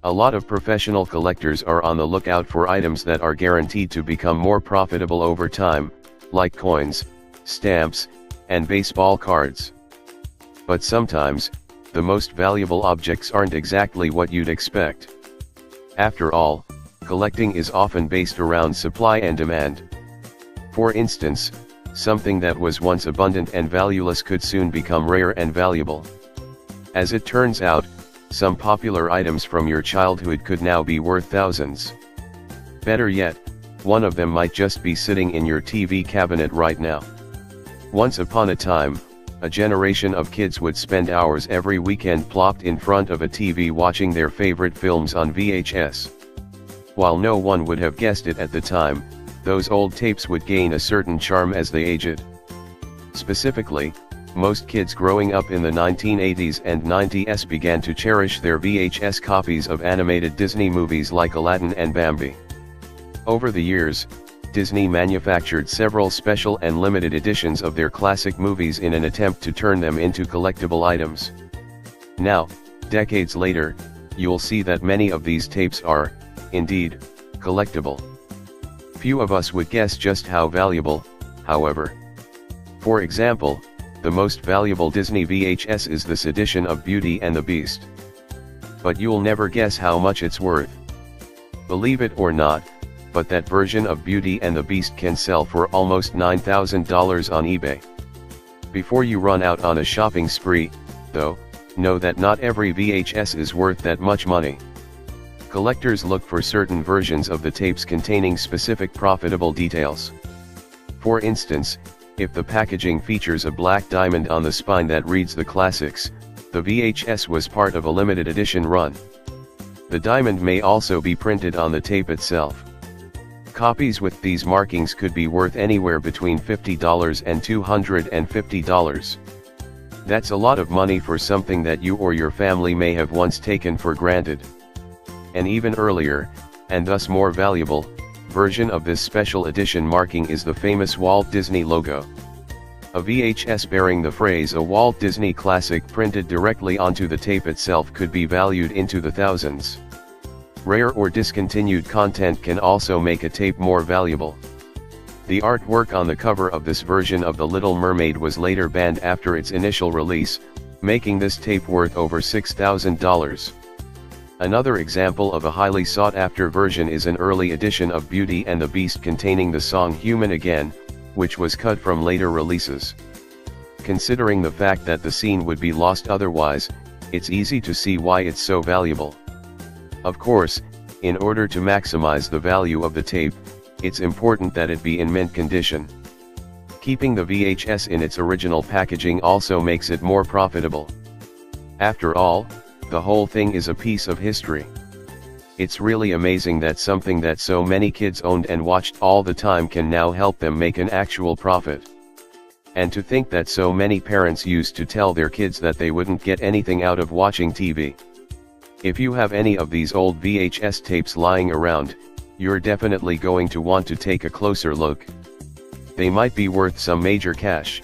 A lot of professional collectors are on the lookout for items that are guaranteed to become more profitable over time, like coins, stamps, and baseball cards. But sometimes, the most valuable objects aren't exactly what you'd expect. After all, collecting is often based around supply and demand. For instance, something that was once abundant and valueless could soon become rare and valuable. As it turns out, some popular items from your childhood could now be worth thousands. Better yet, one of them might just be sitting in your TV cabinet right now. Once upon a time, a generation of kids would spend hours every weekend plopped in front of a TV watching their favorite films on VHS. While no one would have guessed it at the time, those old tapes would gain a certain charm as they aged. Specifically, most kids growing up in the 1980s and 90s began to cherish their VHS copies of animated Disney movies like Aladdin and Bambi. Over the years, Disney manufactured several special and limited editions of their classic movies in an attempt to turn them into collectible items. Now, decades later, you'll see that many of these tapes are, indeed, collectible. Few of us would guess just how valuable, however. For example, the most valuable Disney VHS is this edition of Beauty and the Beast. But you'll never guess how much it's worth. Believe it or not, but that version of Beauty and the Beast can sell for almost $9,000 on eBay. Before you run out on a shopping spree, though, know that not every VHS is worth that much money. Collectors look for certain versions of the tapes containing specific profitable details. For instance, if the packaging features a black diamond on the spine that reads the classics, the VHS was part of a limited edition run. The diamond may also be printed on the tape itself. Copies with these markings could be worth anywhere between $50 and $250. That's a lot of money for something that you or your family may have once taken for granted. An even earlier, and thus more valuable, version of this special edition marking is the famous Walt Disney logo. A VHS bearing the phrase "A Walt Disney Classic" printed directly onto the tape itself could be valued into the thousands. Rare or discontinued content can also make a tape more valuable. The artwork on the cover of this version of The Little Mermaid was later banned after its initial release, making this tape worth over $6,000. Another example of a highly sought-after version is an early edition of Beauty and the Beast containing the song "Human Again," which was cut from later releases. Considering the fact that the scene would be lost otherwise, it's easy to see why it's so valuable. Of course, in order to maximize the value of the tape, it's important that it be in mint condition. Keeping the VHS in its original packaging also makes it more profitable. After all, the whole thing is a piece of history. It's really amazing that something that so many kids owned and watched all the time can now help them make an actual profit. And to think that so many parents used to tell their kids that they wouldn't get anything out of watching TV. If you have any of these old VHS tapes lying around, you're definitely going to want to take a closer look. They might be worth some major cash.